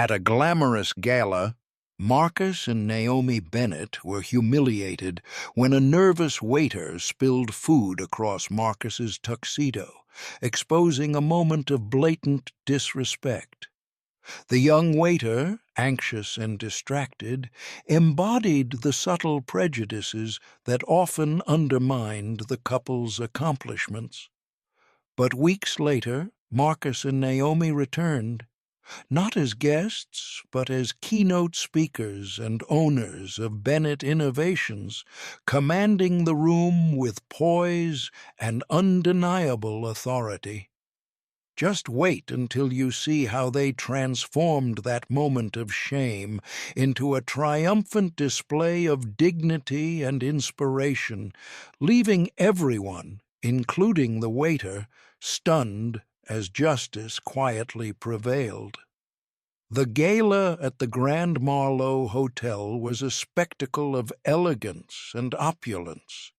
At a glamorous gala, Marcus and Naomi Bennett were humiliated when a nervous waiter spilled food across Marcus's tuxedo, exposing a moment of blatant disrespect. The young waiter, anxious and distracted, embodied the subtle prejudices that often undermined the couple's accomplishments. But weeks later, Marcus and Naomi returned, not as guests, but as keynote speakers and owners of Bennett Innovations, commanding the room with poise and undeniable authority. Just wait until you see how they transformed that moment of shame into a triumphant display of dignity and inspiration, leaving everyone, including the waiter, stunned as justice quietly prevailed. The gala at the Grand Marlowe Hotel was a spectacle of elegance and opulence.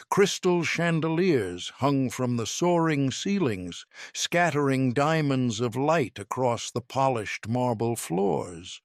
Crystal chandeliers hung from the soaring ceilings, scattering diamonds of light across the polished marble floors.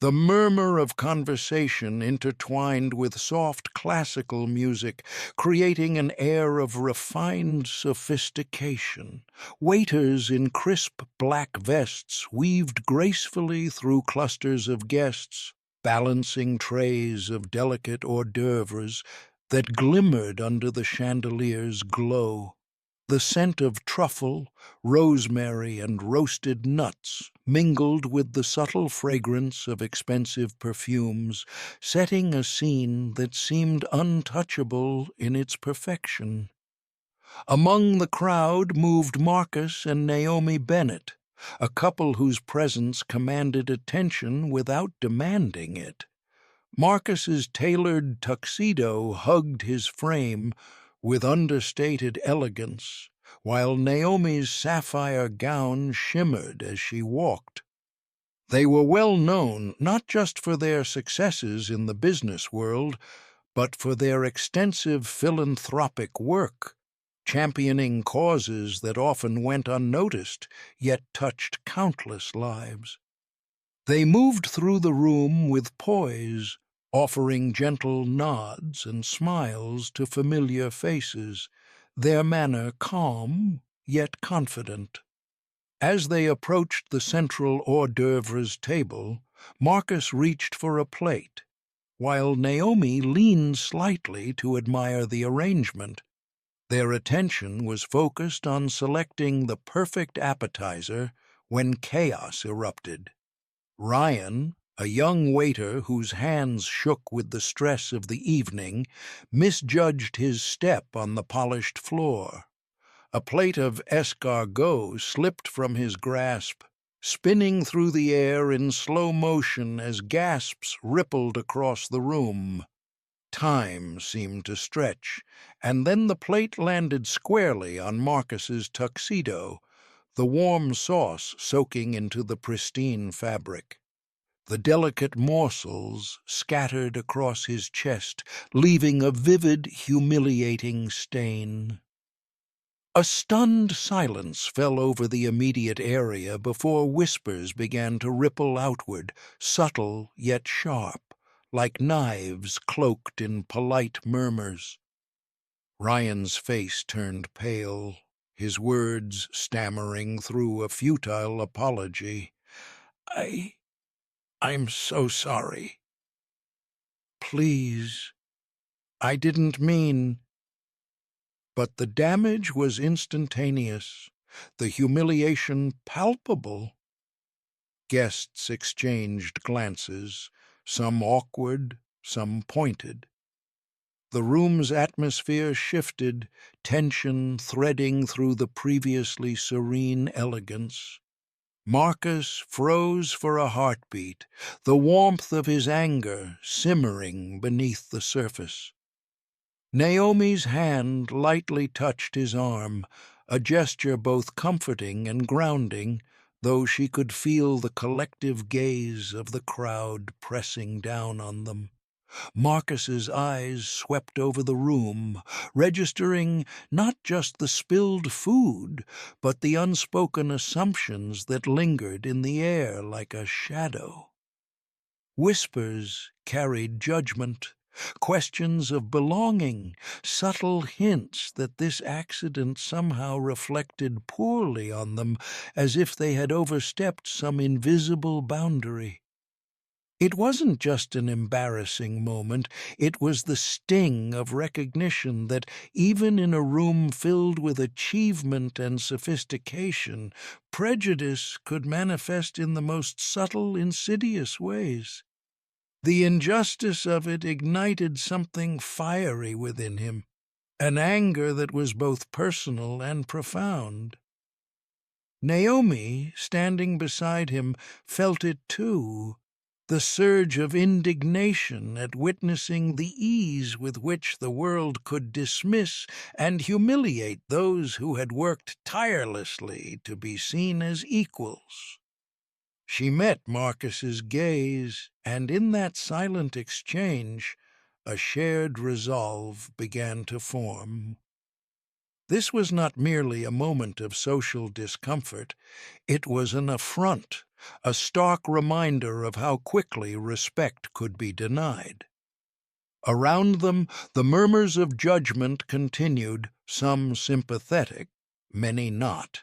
The murmur of conversation intertwined with soft classical music, creating an air of refined sophistication. Waiters in crisp black vests weaved gracefully through clusters of guests, balancing trays of delicate hors d'oeuvres that glimmered under the chandelier's glow. The scent of truffle, rosemary, and roasted nuts mingled with the subtle fragrance of expensive perfumes, setting a scene that seemed untouchable in its perfection. Among the crowd moved Marcus and Naomi Bennett, a couple whose presence commanded attention without demanding it. Marcus's tailored tuxedo hugged his frame with understated elegance, while Naomi's sapphire gown shimmered as she walked. They were well known not just for their successes in the business world, but for their extensive philanthropic work, championing causes that often went unnoticed, yet touched countless lives. They moved through the room with poise, offering gentle nods and smiles to familiar faces, their manner calm yet confident. As they approached the central hors d'oeuvres table, Marcus reached for a plate, while Naomi leaned slightly to admire the arrangement. Their attention was focused on selecting the perfect appetizer when chaos erupted. Ryan, a young waiter whose hands shook with the stress of the evening, misjudged his step on the polished floor. A plate of escargot slipped from his grasp, spinning through the air in slow motion as gasps rippled across the room. Time seemed to stretch, and then the plate landed squarely on Marcus's tuxedo, the warm sauce soaking into the pristine fabric. The delicate morsels scattered across his chest, leaving a vivid, humiliating stain. A stunned silence fell over the immediate area before whispers began to ripple outward, subtle yet sharp, like knives cloaked in polite murmurs. Ryan's face turned pale, his words stammering through a futile apology. I'm so sorry. Please, I didn't mean. But the damage was instantaneous, the humiliation palpable. Guests exchanged glances, some awkward, some pointed. The room's atmosphere shifted, tension threading through the previously serene elegance. Marcus froze for a heartbeat, the warmth of his anger simmering beneath the surface. Naomi's hand lightly touched his arm, a gesture both comforting and grounding, though she could feel the collective gaze of the crowd pressing down on them. Marcus's eyes swept over the room, registering not just the spilled food, but the unspoken assumptions that lingered in the air like a shadow. Whispers carried judgment, questions of belonging, subtle hints that this accident somehow reflected poorly on them, as if they had overstepped some invisible boundary. It wasn't just an embarrassing moment, it was the sting of recognition that even in a room filled with achievement and sophistication, prejudice could manifest in the most subtle, insidious ways. The injustice of it ignited something fiery within him, an anger that was both personal and profound. Naomi, standing beside him, felt it too, the surge of indignation at witnessing the ease with which the world could dismiss and humiliate those who had worked tirelessly to be seen as equals. She met Marcus's gaze, and in that silent exchange, a shared resolve began to form. This was not merely a moment of social discomfort, it was an affront, a stark reminder of how quickly respect could be denied. Around them, the murmurs of judgment continued, some sympathetic, many not.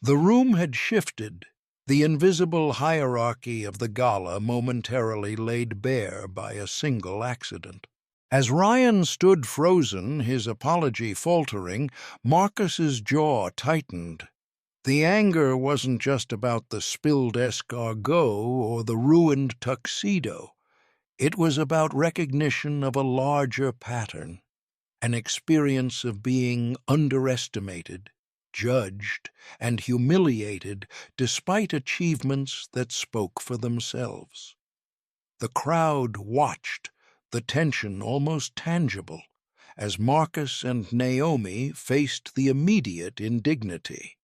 The room had shifted, the invisible hierarchy of the gala momentarily laid bare by a single accident. As Ryan stood frozen, his apology faltering, Marcus's jaw tightened. The anger wasn't just about the spilled escargot or the ruined tuxedo. It was about recognition of a larger pattern, an experience of being underestimated, judged, and humiliated despite achievements that spoke for themselves. The crowd watched, the tension almost tangible, as Marcus and Naomi faced the immediate indignity.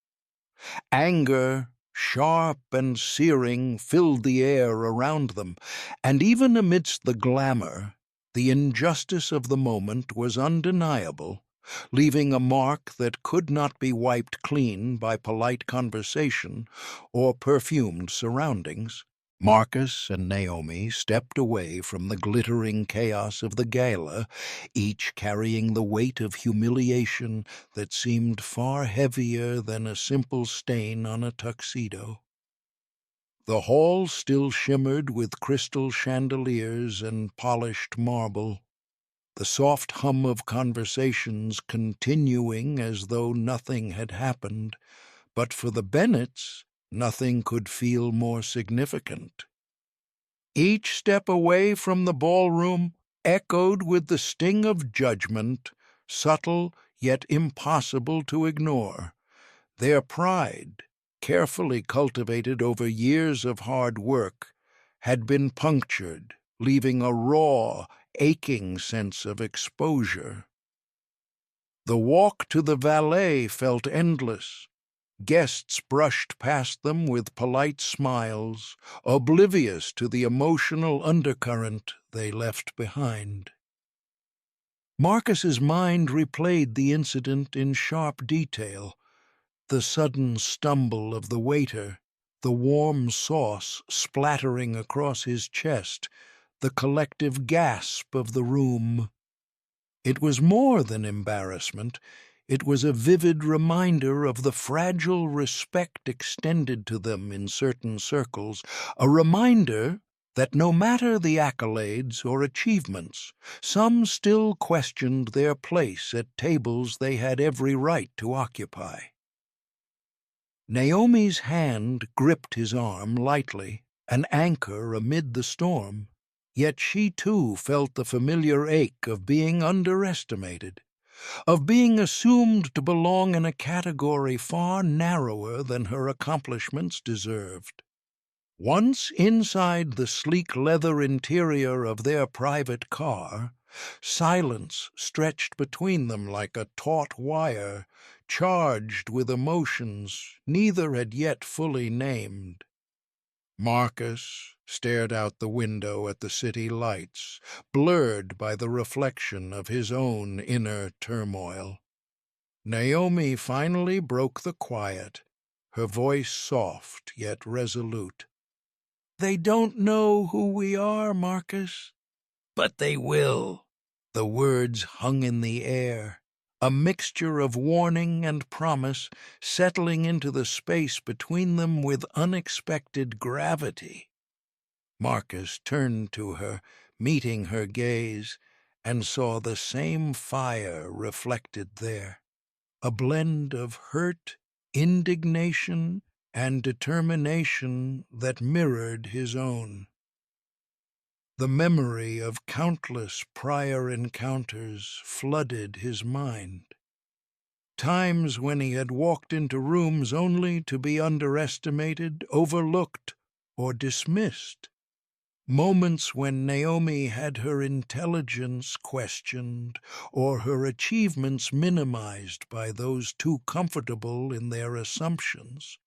Anger, sharp and searing, filled the air around them, and even amidst the glamour, the injustice of the moment was undeniable, leaving a mark that could not be wiped clean by polite conversation or perfumed surroundings. Marcus and Naomi stepped away from the glittering chaos of the gala, each carrying the weight of humiliation that seemed far heavier than a simple stain on a tuxedo. The hall still shimmered with crystal chandeliers and polished marble, the soft hum of conversations continuing as though nothing had happened, but for the Bennets, nothing could feel more significant. Each step away from the ballroom echoed with the sting of judgment, subtle yet impossible to ignore. Their pride, carefully cultivated over years of hard work, had been punctured, leaving a raw, aching sense of exposure. The walk to the valet felt endless. Guests brushed past them with polite smiles, oblivious to the emotional undercurrent they left behind. Marcus's mind replayed the incident in sharp detail, the sudden stumble of the waiter, the warm sauce splattering across his chest, the collective gasp of the room. It was more than embarrassment. It was a vivid reminder of the fragile respect extended to them in certain circles, a reminder that no matter the accolades or achievements, some still questioned their place at tables they had every right to occupy. Naomi's hand gripped his arm lightly, an anchor amid the storm, yet she too felt the familiar ache of being underestimated, of being assumed to belong in a category far narrower than her accomplishments deserved. Once inside the sleek leather interior of their private car, silence stretched between them like a taut wire, charged with emotions neither had yet fully named. Marcus stared out the window at the city lights, blurred by the reflection of his own inner turmoil. Naomi finally broke the quiet, her voice soft yet resolute. "They don't know who we are, Marcus." "But they will." The words hung in the air, a mixture of warning and promise, settling into the space between them with unexpected gravity. Marcus turned to her, meeting her gaze, and saw the same fire reflected there, a blend of hurt, indignation, and determination that mirrored his own. The memory of countless prior encounters flooded his mind. Times when he had walked into rooms only to be underestimated, overlooked, or dismissed. Moments when Naomi had her intelligence questioned or her achievements minimized by those too comfortable in their assumptions.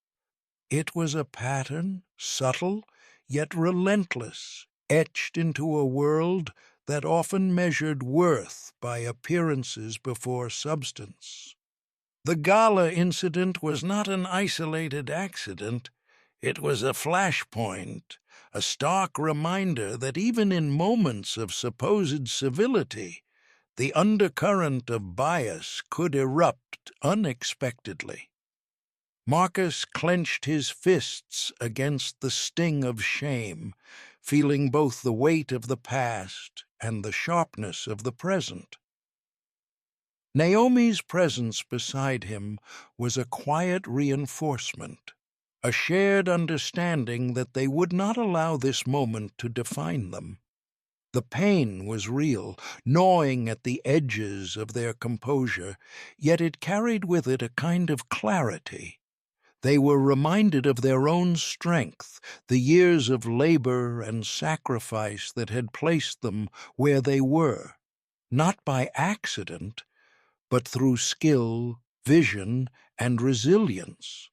It was a pattern, subtle, yet relentless, etched into a world that often measured worth by appearances before substance. The Gala incident was not an isolated accident. It was a flashpoint, a stark reminder that even in moments of supposed civility, the undercurrent of bias could erupt unexpectedly. Marcus clenched his fists against the sting of shame, feeling both the weight of the past and the sharpness of the present. Naomi's presence beside him was a quiet reinforcement, a shared understanding that they would not allow this moment to define them. The pain was real, gnawing at the edges of their composure, yet it carried with it a kind of clarity. They were reminded of their own strength, the years of labor and sacrifice that had placed them where they were, not by accident, but through skill, vision, and resilience.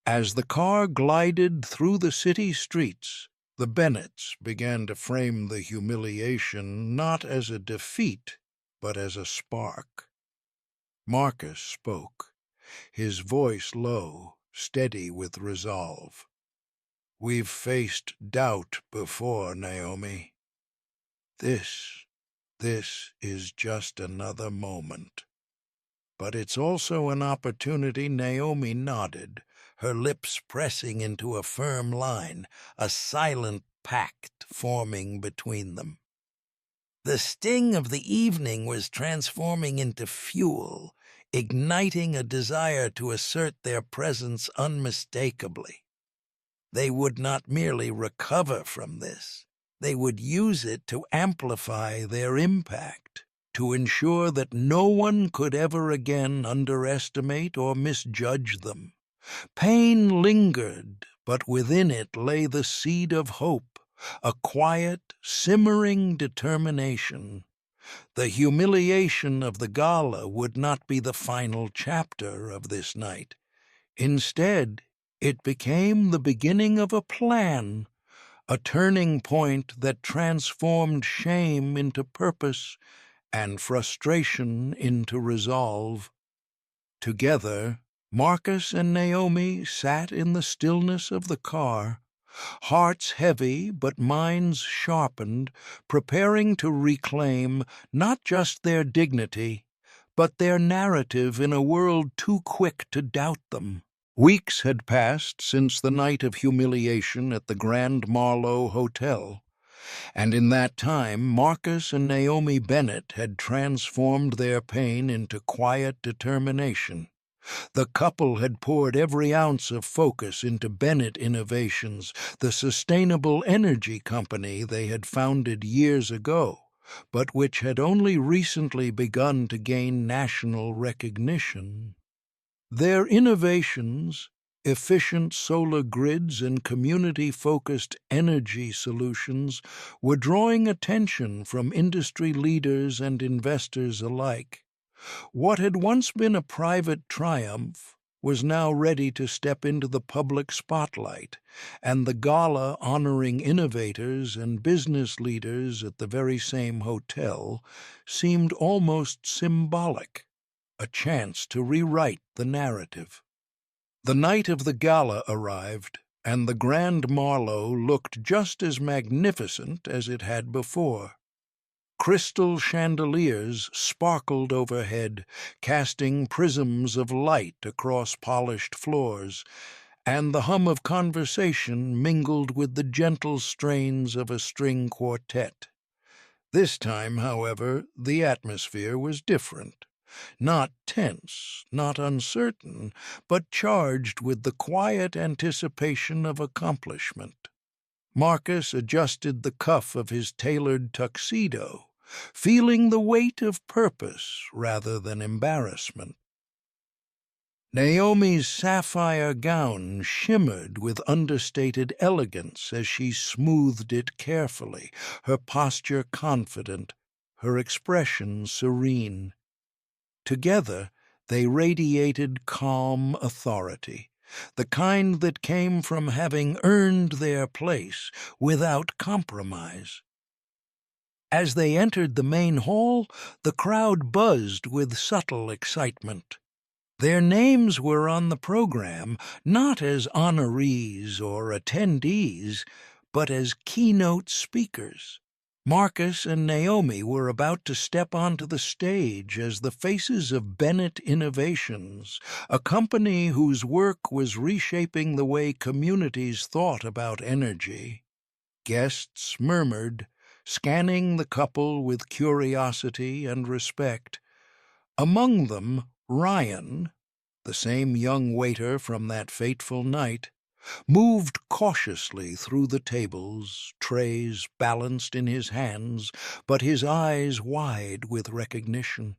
As the car glided through the city streets, the Bennets began to frame the humiliation not as a defeat, but as a spark. Marcus spoke, his voice low, steady with resolve. "We've faced doubt before, Naomi. This is just another moment. But it's also an opportunity." Naomi nodded, her lips pressing into a firm line, a silent pact forming between them. The sting of the evening was transforming into fuel, igniting a desire to assert their presence unmistakably. They would not merely recover from this, they would use it to amplify their impact, to ensure that no one could ever again underestimate or misjudge them. Pain lingered, but within it lay the seed of hope, a quiet, simmering determination. The humiliation of the gala would not be the final chapter of this night. Instead, it became the beginning of a plan, a turning point that transformed shame into purpose and frustration into resolve. Together, Marcus and Naomi sat in the stillness of the car, hearts heavy but minds sharpened, preparing to reclaim not just their dignity, but their narrative in a world too quick to doubt them. Weeks had passed since the night of humiliation at the Grand Marlowe Hotel, and in that time Marcus and Naomi Bennett had transformed their pain into quiet determination. The couple had poured every ounce of focus into Bennett Innovations, the sustainable energy company they had founded years ago, but which had only recently begun to gain national recognition. Their innovations, efficient solar grids and community-focused energy solutions, were drawing attention from industry leaders and investors alike. What had once been a private triumph was now ready to step into the public spotlight, and the gala honoring innovators and business leaders at the very same hotel seemed almost symbolic, a chance to rewrite the narrative. The night of the gala arrived, and the Grand Marlowe looked just as magnificent as it had before. Crystal chandeliers sparkled overhead, casting prisms of light across polished floors, and the hum of conversation mingled with the gentle strains of a string quartet. This time, however, the atmosphere was different. Not tense, not uncertain, but charged with the quiet anticipation of accomplishment. Marcus adjusted the cuff of his tailored tuxedo, feeling the weight of purpose rather than embarrassment. Naomi's sapphire gown shimmered with understated elegance as she smoothed it carefully, her posture confident, her expression serene. Together, they radiated calm authority, the kind that came from having earned their place without compromise. As they entered the main hall, the crowd buzzed with subtle excitement. Their names were on the program, not as honorees or attendees, but as keynote speakers. Marcus and Naomi were about to step onto the stage as the faces of Bennett Innovations, a company whose work was reshaping the way communities thought about energy. Guests murmured, scanning the couple with curiosity and respect. Among them, Ryan, the same young waiter from that fateful night, moved cautiously through the tables, trays balanced in his hands, but his eyes wide with recognition.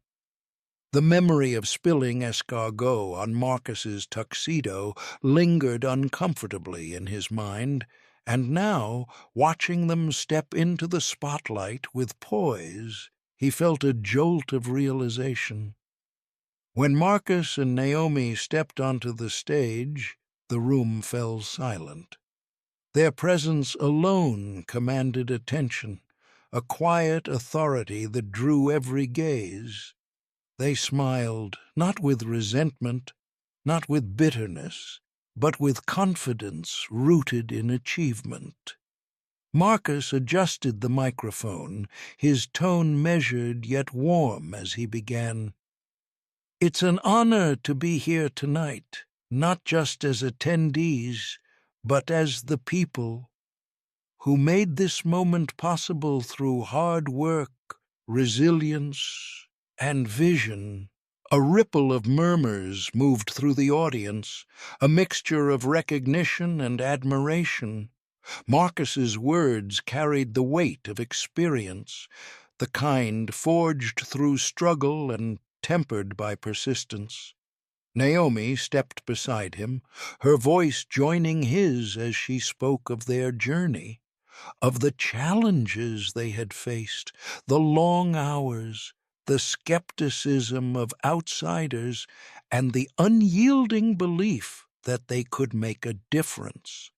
The memory of spilling escargot on Marcus's tuxedo lingered uncomfortably in his mind, and now, watching them step into the spotlight with poise, he felt a jolt of realization. When Marcus and Naomi stepped onto the stage, the room fell silent. Their presence alone commanded attention, a quiet authority that drew every gaze. They smiled, not with resentment, not with bitterness, but with confidence rooted in achievement. Marcus adjusted the microphone, his tone measured yet warm as he began, "It's an honor to be here tonight, not just as attendees, but as the people who made this moment possible through hard work, resilience, and vision." A ripple of murmurs moved through the audience, a mixture of recognition and admiration. Marcus's words carried the weight of experience, the kind forged through struggle and tempered by persistence. Naomi stepped beside him, her voice joining his as she spoke of their journey, of the challenges they had faced, the long hours, the skepticism of outsiders, and the unyielding belief that they could make a difference.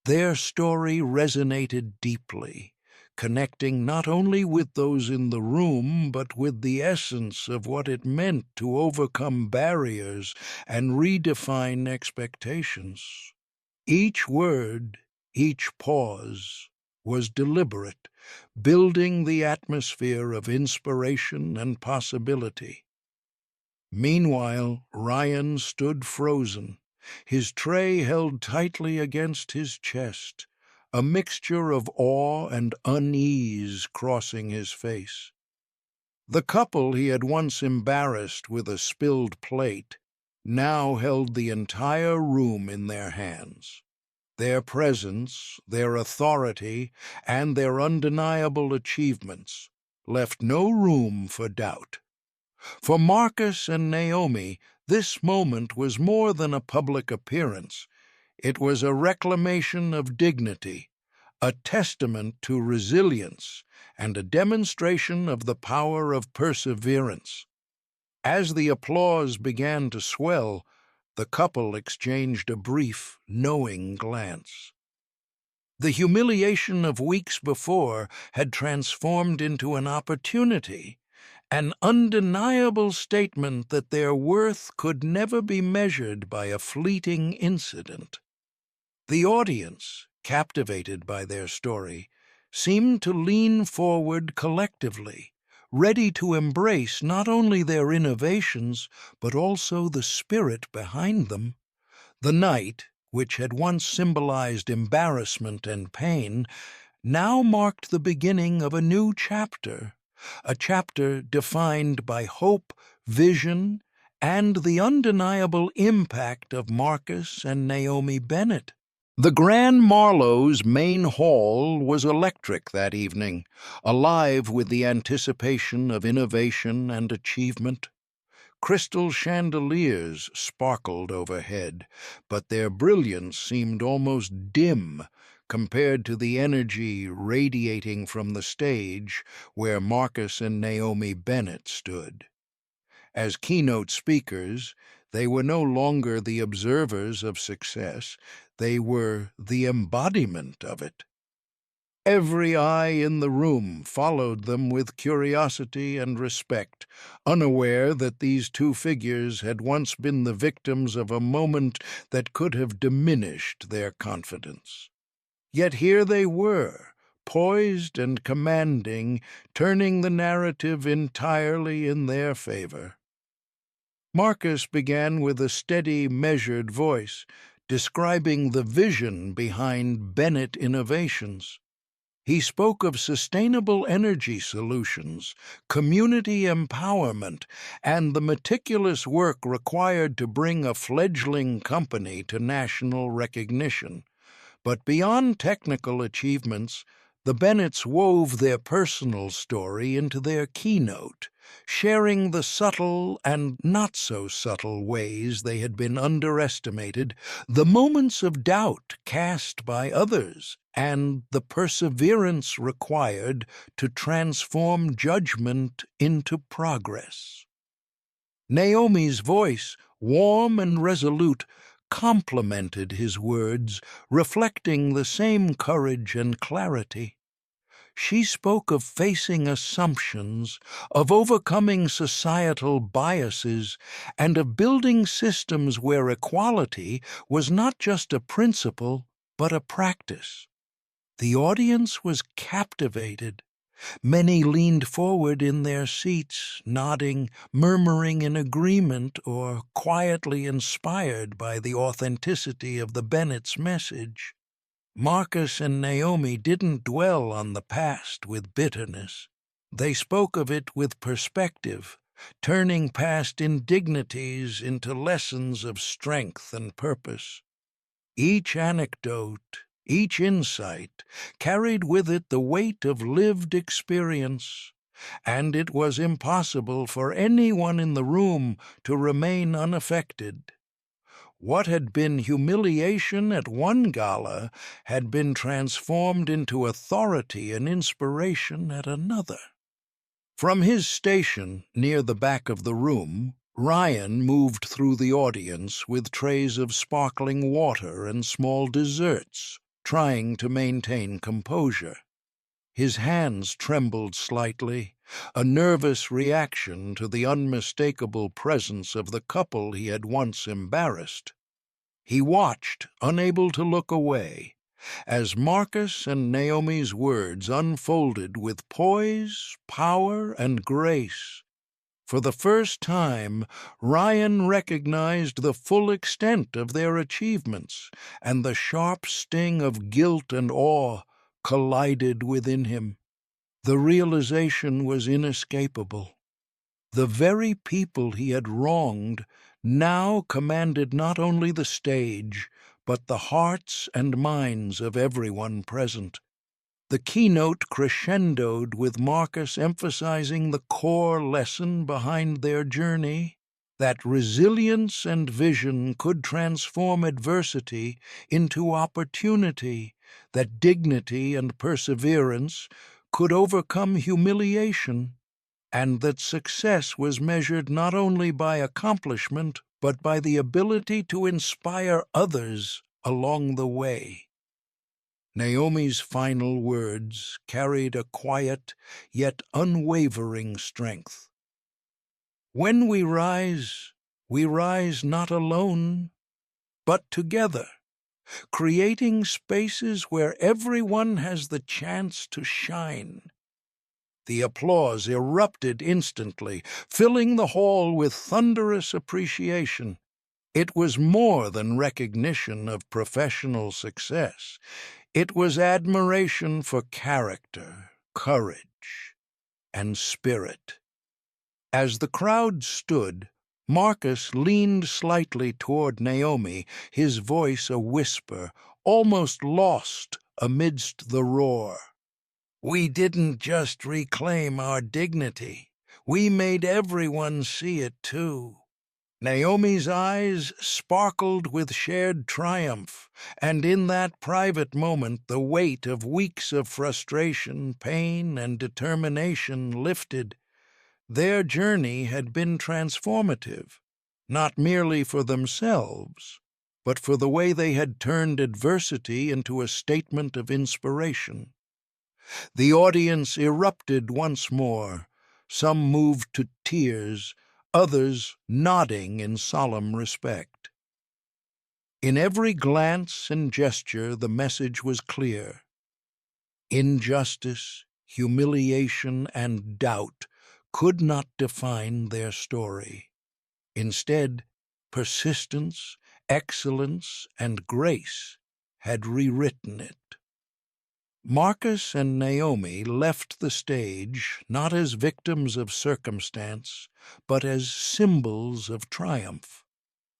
Their story resonated deeply, connecting not only with those in the room, but with the essence of what it meant to overcome barriers and redefine expectations. Each word, each pause, was deliberate, building the atmosphere of inspiration and possibility. Meanwhile, Ryan stood frozen, his tray held tightly against his chest, a mixture of awe and unease crossing his face. The couple he had once embarrassed with a spilled plate now held the entire room in their hands. Their presence, their authority, and their undeniable achievements left no room for doubt. For Marcus and Naomi, this moment was more than a public appearance. It was a reclamation of dignity, a testament to resilience, and a demonstration of the power of perseverance. As the applause began to swell, The couple exchanged a brief, knowing glance. The humiliation of weeks before had transformed into an opportunity, an undeniable statement that their worth could never be measured by a fleeting incident. The audience, captivated by their story, seemed to lean forward collectively, ready to embrace not only their innovations, but also the spirit behind them. The night, which had once symbolized embarrassment and pain, now marked the beginning of a new chapter, a chapter defined by hope, vision, and the undeniable impact of Marcus and Naomi Bennett. The Grand Marlowe's main hall was electric that evening, alive with the anticipation of innovation and achievement. Crystal chandeliers sparkled overhead, but their brilliance seemed almost dim compared to the energy radiating from the stage where Marcus and Naomi Bennett stood. As keynote speakers, they were no longer the observers of success, they were the embodiment of it. Every eye in the room followed them with curiosity and respect, unaware that these two figures had once been the victims of a moment that could have diminished their confidence. Yet here they were, poised and commanding, turning the narrative entirely in their favor. Marcus began with a steady, measured voice, describing the vision behind Bennett Innovations. He spoke of sustainable energy solutions, community empowerment, and the meticulous work required to bring a fledgling company to national recognition. But beyond technical achievements, the Bennetts wove their personal story into their keynote, sharing the subtle and not-so-subtle ways they had been underestimated, the moments of doubt cast by others, and the perseverance required to transform judgment into progress. Naomi's voice, warm and resolute, complemented his words, reflecting the same courage and clarity. She spoke of facing assumptions, of overcoming societal biases, and of building systems where equality was not just a principle, but a practice. The audience was captivated. Many leaned forward in their seats, nodding, murmuring in agreement, or quietly inspired by the authenticity of the Bennett's message. Marcus and Naomi didn't dwell on the past with bitterness. They spoke of it with perspective, turning past indignities into lessons of strength and purpose. Each anecdote, each insight, carried with it the weight of lived experience, and it was impossible for anyone in the room to remain unaffected. What had been humiliation at one gala had been transformed into authority and inspiration at another. From his station near the back of the room, Ryan moved through the audience with trays of sparkling water and small desserts, trying to maintain composure. His hands trembled slightly, a nervous reaction to the unmistakable presence of the couple he had once embarrassed. He watched, unable to look away, as Marcus and Naomi's words unfolded with poise, power, and grace. For the first time, Ryan recognized the full extent of their achievements, and the sharp sting of guilt and awe collided within him. The realization was inescapable. The very people he had wronged now commanded not only the stage, but the hearts and minds of everyone present. The keynote crescendoed with Marcus emphasizing the core lesson behind their journey, that resilience and vision could transform adversity into opportunity, that dignity and perseverance could overcome humiliation, and that success was measured not only by accomplishment but by the ability to inspire others along the way. Naomi's final words carried a quiet yet unwavering strength. When we rise not alone, but together, creating spaces where everyone has the chance to shine. The applause erupted instantly, filling the hall with thunderous appreciation. It was more than recognition of professional success. It was admiration for character, courage, and spirit. As the crowd stood, Marcus leaned slightly toward Naomi, his voice a whisper, almost lost amidst the roar. "We didn't just reclaim our dignity. We made everyone see it too." Naomi's eyes sparkled with shared triumph, and in that private moment the weight of weeks of frustration, pain, and determination lifted. Their journey had been transformative, not merely for themselves, but for the way they had turned adversity into a statement of inspiration. The audience erupted once more, some moved to tears, others nodding in solemn respect. In every glance and gesture the message was clear. Injustice, humiliation, and doubt could not define their story. Instead, persistence, excellence, and grace had rewritten it. Marcus and Naomi left the stage not as victims of circumstance, but as symbols of triumph.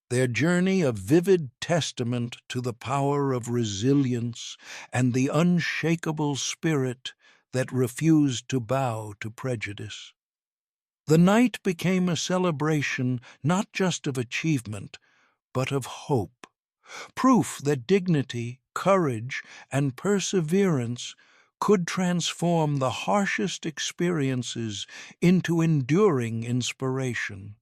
Their journey a vivid testament to the power of resilience and the unshakable spirit that refused to bow to prejudice. The night became a celebration not just of achievement, but of hope, proof that dignity, courage, and perseverance could transform the harshest experiences into enduring inspiration.